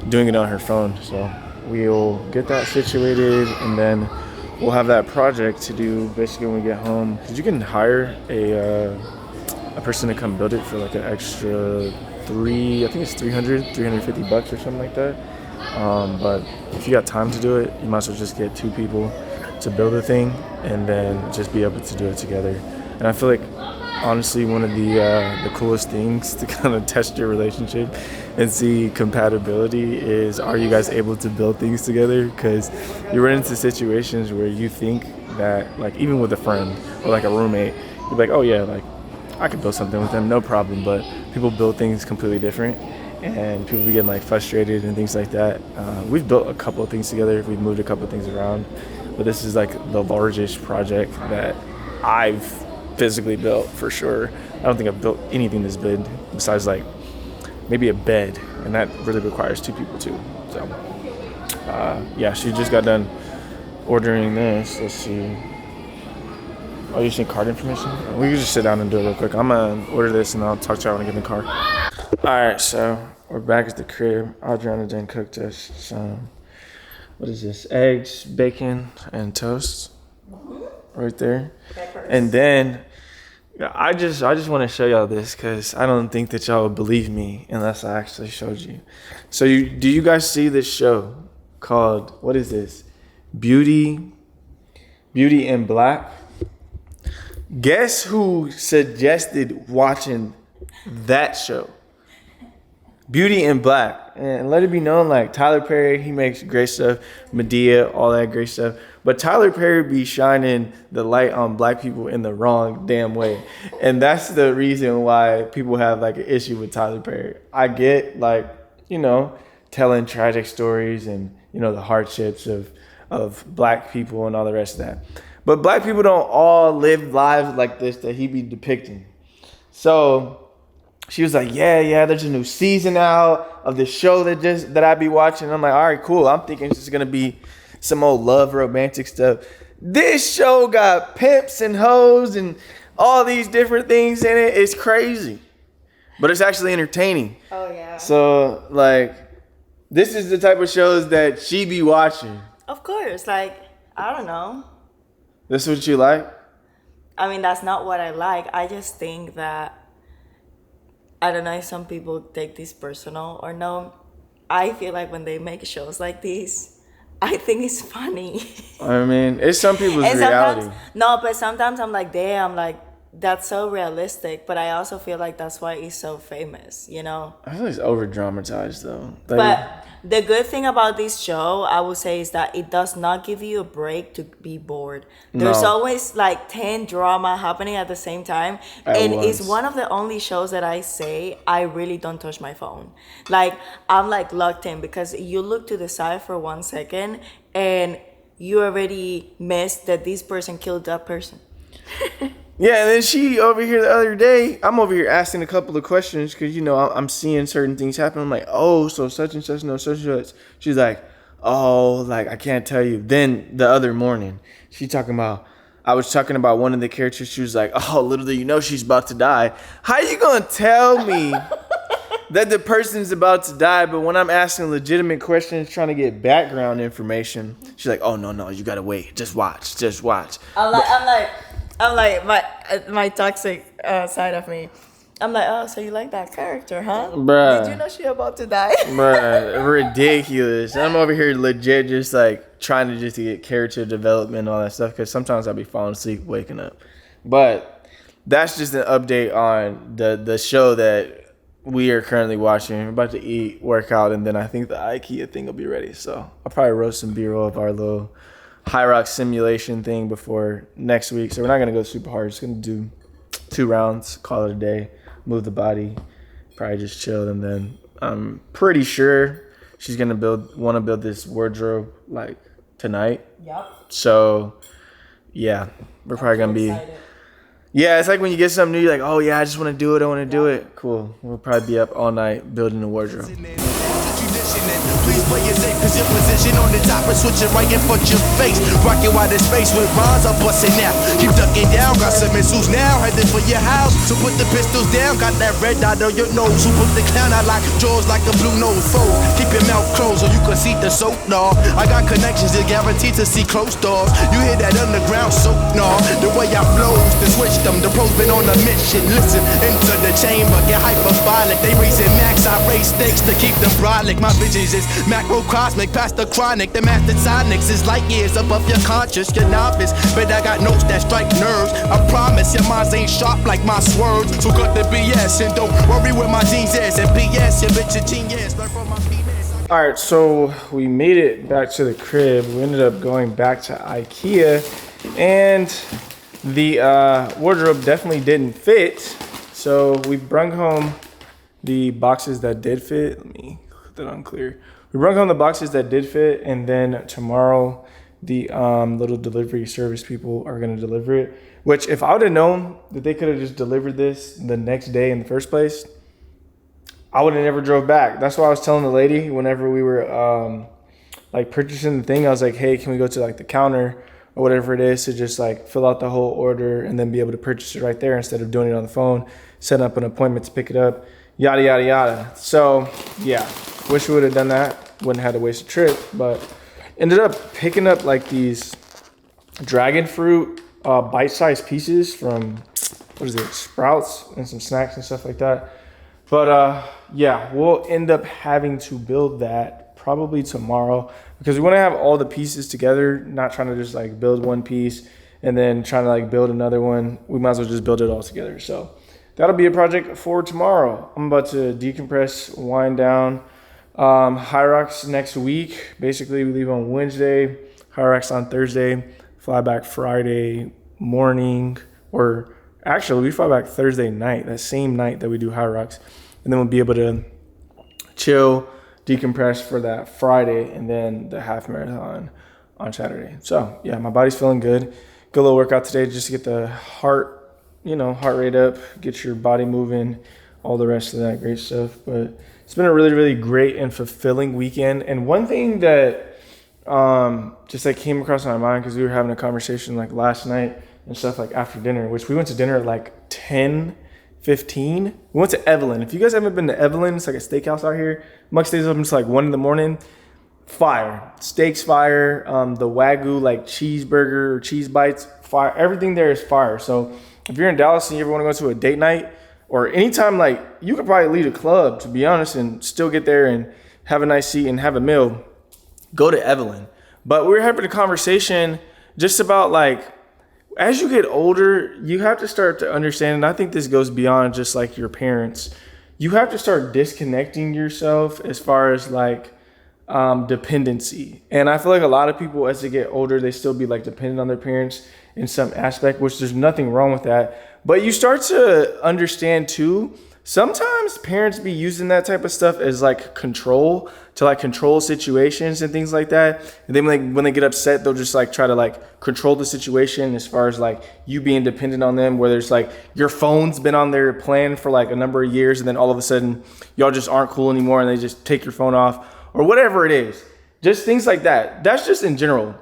doing it on her phone, so we'll get that situated and then we'll have that project to do basically when we get home. Because you can hire a person to come build it for like an extra $350 or something like that. But if you got time to do it, you might as well just get 2 people to build a thing and then just be able to do it together. And I feel like honestly one of the coolest things to kind of test your relationship and see compatibility is, are you guys able to build things together? Because you run into situations where you think that, like even with a friend or like a roommate, you're like, oh yeah, like I could build something with them, no problem. But people build things completely different and people be getting like frustrated and things like that. We've built a couple of things together, we've moved a couple of things around, but this is like the largest project that I've physically built for sure. I don't think I've built anything this big besides like maybe a bed, and that really requires 2 people too. So yeah, she just got done ordering this. Let's see. Oh, you need card information? We can just sit down and do it real quick. I'm gonna order this and I'll talk to you when I get in the car. All right, so we're back at the crib. Adriana done cooked us some, what is this? Eggs, bacon, and toast. Right there. Peppers. And then I just want to show y'all this because I don't think that y'all would believe me unless I actually showed you. So do you guys see this show called, what is this? Beauty in Black? Guess who suggested watching that show? Beauty in Black. And let it be known, like Tyler Perry, he makes great stuff. Medea, all that great stuff. But Tyler Perry be shining the light on black people in the wrong damn way. And that's the reason why people have like an issue with Tyler Perry. I get like, you know, telling tragic stories and, you know, the hardships of black people and all the rest of that. But black people don't all live lives like this that he be depicting. So she was like, yeah, there's a new season out of the show that I be watching. I'm like, all right, cool. I'm thinking it's just gonna be some old love romantic stuff. This show got pimps and hoes and all these different things in it. It's crazy, but it's actually entertaining. Oh yeah. So like, this is the type of shows that she be watching. Of course, like I don't know. This is what you like? I mean, that's not what I like. I just think that, I don't know if some people take this personal or no. I feel like when they make shows like this, I think it's funny. I mean, it's some people's And reality. sometimes, no, but sometimes I'm like, damn, like, that's so realistic. But I also feel like that's why it's so famous, you know? I feel like it's over dramatized though. Like, But the good thing about this show, I would say, is that it does not give you a break to be bored. There's No. always like 10 drama happening at the same time. At And once. it's one of the only shows that I say I really don't touch my phone. Like, I'm like locked in because you look to the side for 1 second and you already missed that this person killed that person. yeah, and then she over here the other day, I'm over here asking a couple of questions because, you know, I'm seeing certain things happen. I'm like, oh, so such and such, no, such and such. She's like, oh, like, I can't tell you. Then the other morning, I was talking about one of the characters. She was like, oh, little do you know she's about to die. How you going to tell me that the person's about to die, but when I'm asking legitimate questions, trying to get background information, she's like, oh, no, you got to wait. Just watch. I'm like my toxic side of me. I'm like, oh, so you like that character, huh? Bruh. Did you know she about to die? Bruh, ridiculous. I'm over here legit just like trying to get character development and all that stuff because sometimes I'll be falling asleep, waking up. But that's just an update on the show that we are currently watching. We're about to eat, work out, and then I think the IKEA thing will be ready. So I'll probably roast some B-roll of our little high rock simulation thing before next week. So we're not going to go super hard. Just going to do 2 rounds, call it a day, move the body, probably just chill. And then I'm pretty sure she's going to want to build this wardrobe like tonight. Yep. So yeah, we're probably going to be... Excited. Yeah, it's like when you get something new, you're like, oh yeah, I just want to do it. I want to do it. Cool. We'll probably be up all night building a wardrobe. Please play it safe, cause your position on the top is switching right in front your face. Rocking wide in space with rhymes, I'm busting now. Keep ducking down, got some missiles now, headed for your house. So put the pistols down, got that red dot on your nose. Who put the clown out like jaws like a blue nose foe. Keep your mouth closed so you can see the soap, nah. I got connections that guaranteed to see close doors. You hear that underground soap, nah. The way I flows, to switch them, the pros been on a mission. Listen, into the chamber, get hyperbolic. They raising max, I raise stakes to keep them brolic. My visions is macrocosmic, past the chronic. The master sonics is light years above your conscious, your novice. But I got notes that strike nerves. I promise your minds ain't sharp like my swerves. So cut the BS and don't worry where my jeans is. And PS, your bitch a genius. Learn from my penis. All right, so we made it back to the crib. We ended up going back to IKEA, and the wardrobe definitely didn't fit. So we brung home the boxes that did fit. Let me put that on clear. We brung home the boxes that did fit, and then tomorrow the little delivery service people are gonna deliver it. Which, if I would have known that they could have just delivered this the next day in the first place, I would have never drove back. That's why I was telling the lady whenever we were like purchasing the thing, I was like, hey, can we go to like the counter or whatever it is to just like fill out the whole order and then be able to purchase it right there instead of doing it on the phone, setting up an appointment to pick it up, yada, yada, yada. So yeah, wish we would have done that. Wouldn't have had to waste a trip, but ended up picking up like these dragon fruit bite-sized pieces from, what is it, Sprouts, and some snacks and stuff like that. But yeah, we'll end up having to build that probably tomorrow because we want to have all the pieces together, not trying to just like build one piece and then trying to like build another one. We might as well just build it all together. So that'll be a project for tomorrow. I'm about to decompress, wind down. High Rocks next week. Basically, we leave on Wednesday, High Rocks on Thursday, fly back Friday morning, or actually we fly back Thursday night, that same night that we do High Rocks. And then we'll be able to chill, decompress for that Friday, and then the half marathon on Saturday. So yeah, my body's feeling good. Good little workout today just to get the heart rate up, get your body moving, all the rest of that great stuff. But it's been a really, really great and fulfilling weekend. And one thing that just like came across my mind, because we were having a conversation like last night and stuff like after dinner, which we went to dinner at like 10:15. We went to Evelyn. If you guys haven't been to Evelyn, it's like a steakhouse out here. Muck stays open until like 1 a.m. Fire. Steaks fire. The Wagyu like cheeseburger or cheese bites, fire. Everything there is fire. So if you're in Dallas and you ever want to go to a date night, or anytime, like, you could probably leave a club, to be honest, and still get there and have a nice seat and have a meal, go to Evelyn. But we were having a conversation just about, like, as you get older, you have to start to understand, and I think this goes beyond just like your parents, you have to start disconnecting yourself as far as like dependency. And I feel like a lot of people, as they get older, they still be like dependent on their parents in some aspect, which there's nothing wrong with that. But you start to understand too, sometimes parents be using that type of stuff as like control, to like control situations and things like that. And then when they get upset, they'll just like try to like control the situation as far as like you being dependent on them, whether it's like your phone's been on their plan for like a number of years and then all of a sudden y'all just aren't cool anymore and they just take your phone off or whatever it is. Just things like that. That's just in general.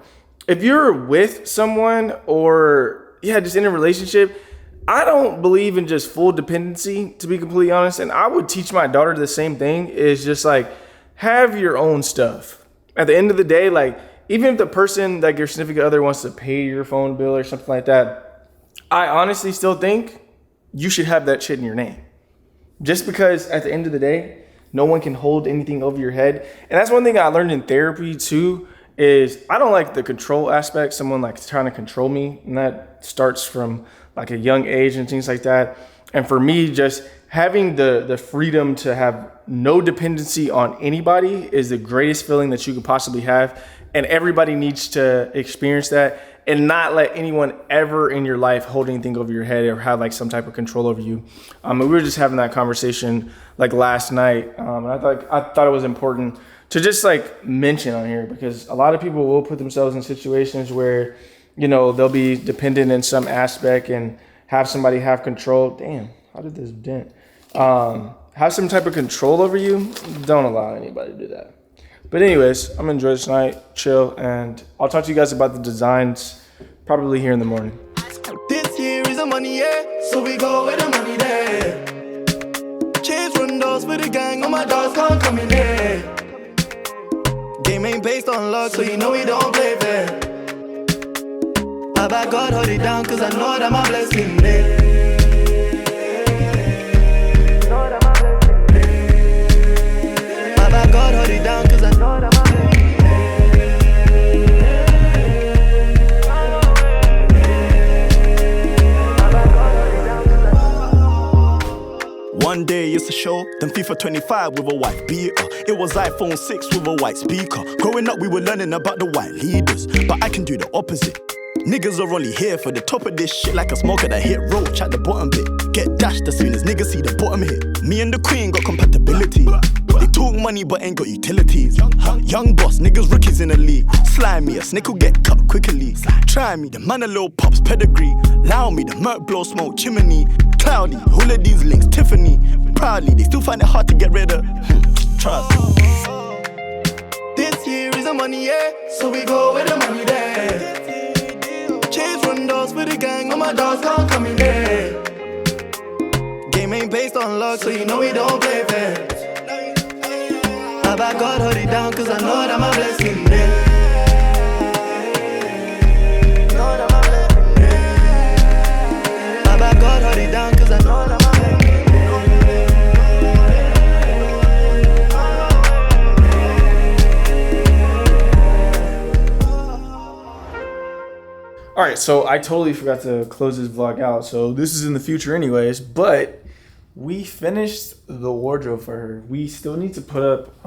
If you're with someone or just in a relationship, I don't believe in just full dependency, to be completely honest. And I would teach my daughter the same thing, is just like, have your own stuff. At the end of the day, like, even if the person, like your significant other, wants to pay your phone bill or something like that, I honestly still think you should have that shit in your name. Just because at the end of the day, no one can hold anything over your head. And that's one thing I learned in therapy too, is I don't like the control aspect, someone like trying to control me. And that starts from like a young age and things like that. And for me, just having the freedom to have no dependency on anybody is the greatest feeling that you could possibly have. And everybody needs to experience that and not let anyone ever in your life hold anything over your head or have like some type of control over you. And we were just having that conversation like last night. And I thought it was important to just like mention on here, because a lot of people will put themselves in situations where, you know, they'll be dependent in some aspect and have somebody have control. Damn, how did this dent? Have some type of control over you. Don't allow anybody to do that. But anyways, I'm gonna enjoy this night, chill, and I'll talk to you guys about the designs probably here in the morning. This year is a money year, so we go where the money there. Chase run doors for the gang, all my dogs can't come in here. Game ain't based on luck, so you know we don't play fair. I beg God hold it down, cause I know that my blessing there. God hold it down, cause I know that my One day it's a show, then FIFA 25 with a white beater. It was iPhone 6 with a white speaker. Growing up we were learning about the white leaders, but I can do the opposite. Niggas are only here for the top of this shit, like a smoker that hit roach at the bottom bit. Get dashed as soon as niggas see the bottom hit. Me and the queen got compatibility. They talk money but ain't got utilities. Young boss, niggas rookies in the league. Slimy, a snake will get cut quickly. Try me, the man a little pops pedigree. Allow me, the murk blow smoke chimney. Cloudy, all of these links Tiffany. Proudly, they still find it hard to get rid of. Trust. This year is a money year, so we go where the money there. Chase run doors for the gang, all my dogs can't come in there. Game ain't based on luck, so you know we don't play fair. I beg God hold it down, cause I know that my blessing there. I beg God hold it down, cause I know that my blessing there. All right, so I totally forgot to close this vlog out. So this is in the future anyways, but we finished the wardrobe for her. We still need to put up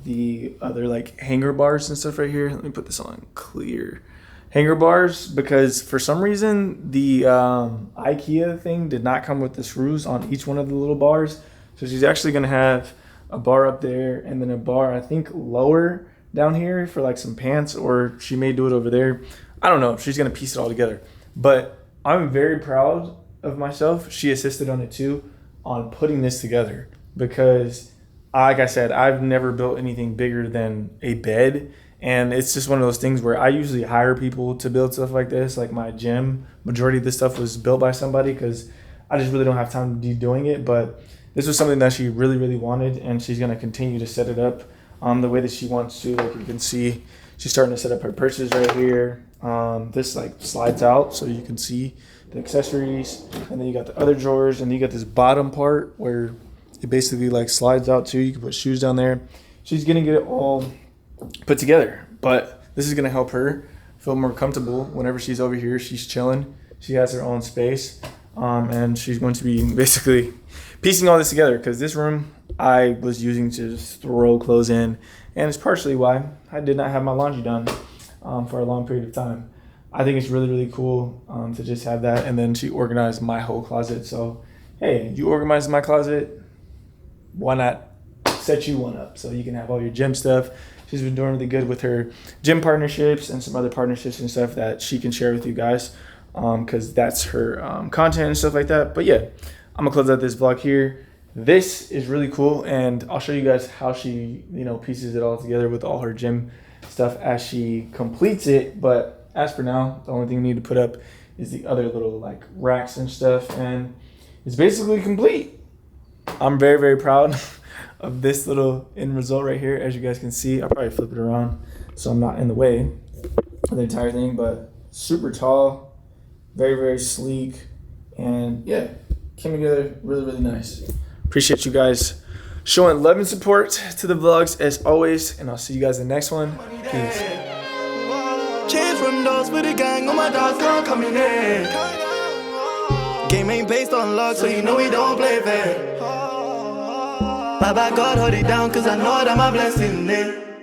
the other like hanger bars and stuff right here. Let me put this on clear. Hanger bars, because for some reason the IKEA thing did not come with the screws on each one of the little bars. So she's actually gonna have a bar up there and then a bar, I think, lower down here for like some pants, or she may do it over there. I don't know if she's gonna piece it all together, but I'm very proud of myself. She assisted on it too, on putting this together, because like I said, I've never built anything bigger than a bed. And it's just one of those things where I usually hire people to build stuff like this. Like my gym, majority of this stuff was built by somebody because I just really don't have time to be doing it. But this was something that she really, really wanted, and she's gonna continue to set it up the way that she wants to. Like you can see, She's starting to set up her purses right here. This like slides out so you can see the accessories, and then you got the other drawers, and you got this bottom part where it basically like slides out too. You can put shoes down there. She's gonna get it all put together, but this is gonna help her feel more comfortable whenever she's over here. She's chilling. She has her own space, and she's going to be basically piecing all this together, because this room I was using to just throw clothes in, and it's partially why I did not have my laundry done for a long period of time. I think it's really, really cool to just have that. And then she organized my whole closet. So, hey, you organized my closet, why not set you one up so you can have all your gym stuff. She's been doing really good with her gym partnerships and some other partnerships and stuff that she can share with you guys, because that's her content and stuff like that. But yeah, I'm gonna close out this vlog here. This is really cool, and I'll show you guys how she, pieces it all together with all her gym stuff as she completes it. But as for now, the only thing we need to put up is the other little like racks and stuff, and it's basically complete. I'm very, very proud of this little end result right here. As you guys can see, I'll probably flip it around so I'm not in the way of the entire thing, but super tall, very, very sleek, and yeah, came together really, really nice. Appreciate you guys showing love and support to the vlogs as always, and I'll see you guys in the next one. Peace. Change from doors for the gang, all my dogs can't come in here. Game ain't based on luck, so you know we don't play fair. Baba God hold it down, cause I know that my blessing there.